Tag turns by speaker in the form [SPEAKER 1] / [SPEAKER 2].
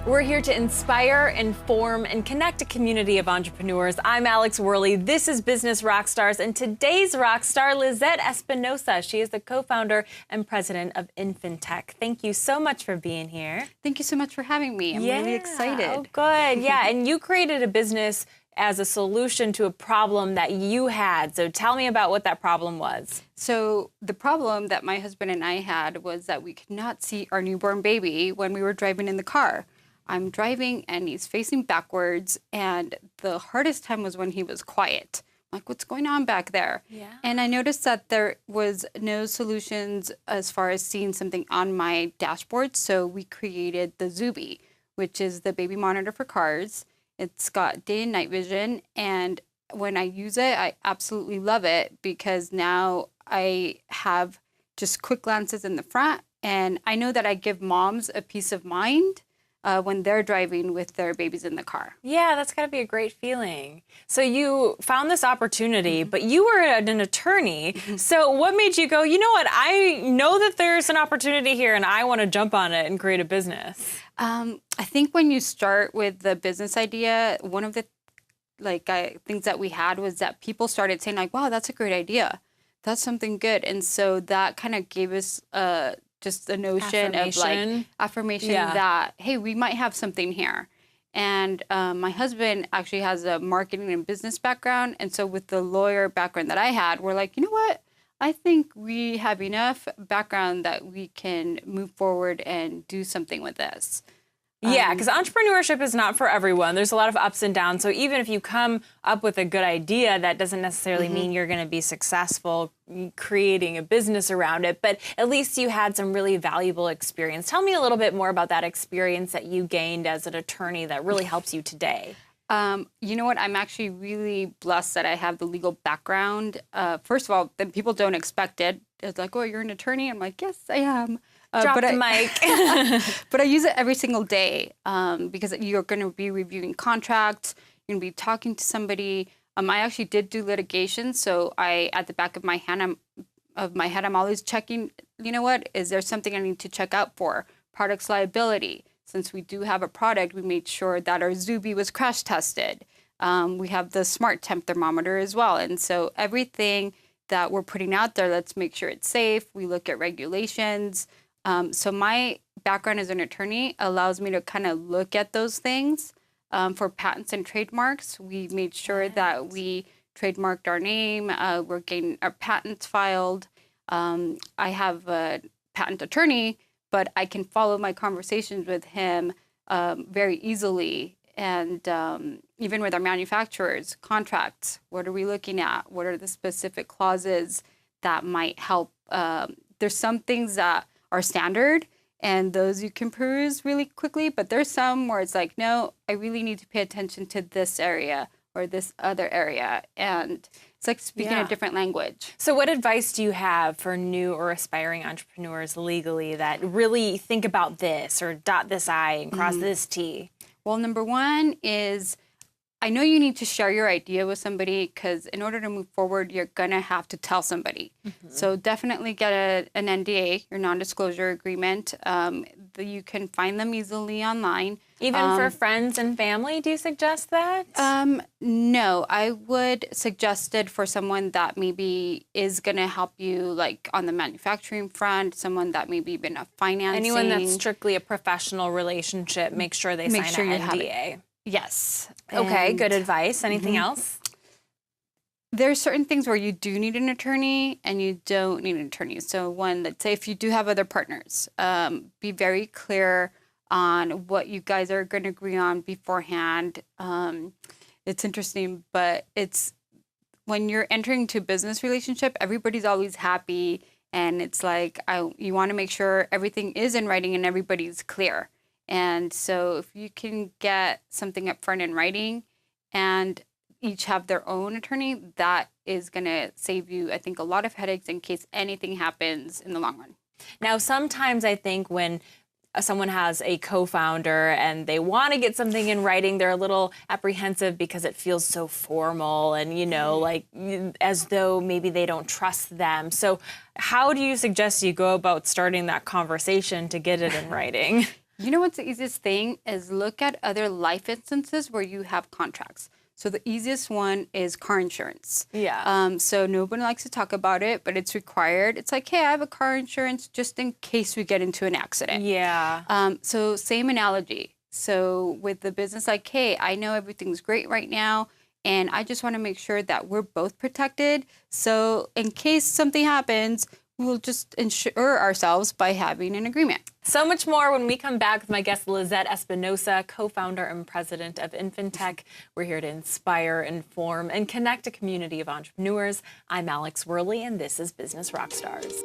[SPEAKER 1] We're here to inspire, inform, and connect a community of entrepreneurs. I'm Alex Worley. This is Business Rockstars, and today's rock star, Lizette Espinosa. She is the co-founder and president of Infanttech. Thank you so much for being here.
[SPEAKER 2] Thank you so much for having me. I'm really excited.
[SPEAKER 1] Oh, good. Yeah, and you created a business as a solution to a problem that you had. So tell me about what that problem was.
[SPEAKER 2] So the problem that my husband and I had was that we could not see our newborn baby when we were driving in the car. I'm driving and he's facing backwards, and the hardest time was when he was quiet. I'm like, what's going on back there?
[SPEAKER 1] Yeah.
[SPEAKER 2] And I noticed that there was no solutions as far as seeing something on my dashboard. So we created the Zuby, which is the baby monitor for cars. It's got day and night vision, and when I use it, I absolutely love it because now I have just quick glances in the front, and I know that I give moms a peace of mind when they're driving with their babies in the car.
[SPEAKER 1] Yeah, that's got to be a great feeling. So you found this opportunity, but you were an attorney. So what made you go, you know what, I know that there's an opportunity here and I want to jump on it and create a business?
[SPEAKER 2] I think when you start with the business idea, one of the things that we had was that people started saying like, wow, that's a great idea. That's something good. And so that kind of gave us just the notion of like affirmation that, hey, we might have something here. And my husband actually has a marketing and business background. And so with the lawyer background that I had, we're like, you know what? I think we have enough background that we can move forward and do something with this.
[SPEAKER 1] Yeah, because entrepreneurship is not for everyone. There's a lot of ups and downs. So even if you come up with a good idea, that doesn't necessarily mean you're going to be successful creating a business around it. But at least you had some really valuable experience. Tell me a little bit more about that experience that you gained as an attorney that really helps you today.
[SPEAKER 2] You know what? I'm actually really blessed that I have the legal background. First of all, then people don't expect it. It's like, oh, you're an attorney? I'm like, yes, I am.
[SPEAKER 1] Drop the mic.
[SPEAKER 2] But I use it every single day because you're going to be reviewing contracts. You're going to be talking to somebody. I actually did do litigation, so at the back of my head, I'm always checking. You know what? Is there something I need to check out for? Products liability. Since we do have a product, we made sure that our Zuby was crash tested. We have the smart temp thermometer as well, and so everything that we're putting out there, let's make sure it's safe. We look at regulations. So my background as an attorney allows me to kind of look at those things. For patents and trademarks, we made sure that we trademarked our name. We're getting our patents filed. I have a patent attorney, but I can follow my conversations with him very easily. And even with our manufacturers, contracts, what are we looking at? What are the specific clauses that might help? There's some things that are standard, and those you can peruse really quickly, but there's some where it's like, no, I really need to pay attention to this area or this other area. And it's like speaking a different language.
[SPEAKER 1] So what advice do you have for new or aspiring entrepreneurs legally that really think about this or dot this I and cross this T?
[SPEAKER 2] Well, number one is, I know you need to share your idea with somebody because in order to move forward, you're going to have to tell somebody. So definitely get an NDA, your non-disclosure agreement. You can find them easily online.
[SPEAKER 1] Even for friends and family, do you suggest that?
[SPEAKER 2] No, I would suggest it for someone that maybe is going to help you like on the manufacturing front, someone that maybe been a financing.
[SPEAKER 1] Anyone that's strictly a professional relationship, make sure they sign an NDA.
[SPEAKER 2] Yes.
[SPEAKER 1] Okay, good advice. Anything else?
[SPEAKER 2] There are certain things where you do need an attorney and you don't need an attorney. So one, let's say if you do have other partners, be very clear on what you guys are going to agree on beforehand. It's interesting, but it's when you're entering into a business relationship, everybody's always happy. And it's like, you want to make sure everything is in writing and everybody's clear. And so if you can get something up front in writing and each have their own attorney, that is going to save you, I think, a lot of headaches in case anything happens in the long run.
[SPEAKER 1] Now, sometimes I think when someone has a co-founder and they want to get something in writing, they're a little apprehensive because it feels so formal and, you know, like as though maybe they don't trust them. So how do you suggest you go about starting that conversation to get it in writing?
[SPEAKER 2] You know what's the easiest thing is look at other life instances where you have contracts. So the easiest one is car insurance.
[SPEAKER 1] Yeah.
[SPEAKER 2] So nobody likes to talk about it, but it's required. It's like, hey, I have a car insurance just in case we get into an accident.
[SPEAKER 1] Yeah.
[SPEAKER 2] So same analogy. So with the business, like, hey, I know everything's great right now, and I just want to make sure that we're both protected. So in case something happens, we'll just insure ourselves by having an agreement.
[SPEAKER 1] So much more when we come back with my guest, Lizette Espinosa, co-founder and president of Infanttech. We're here to inspire, inform, and connect a community of entrepreneurs. I'm Alex Worley, and this is Business Rockstars.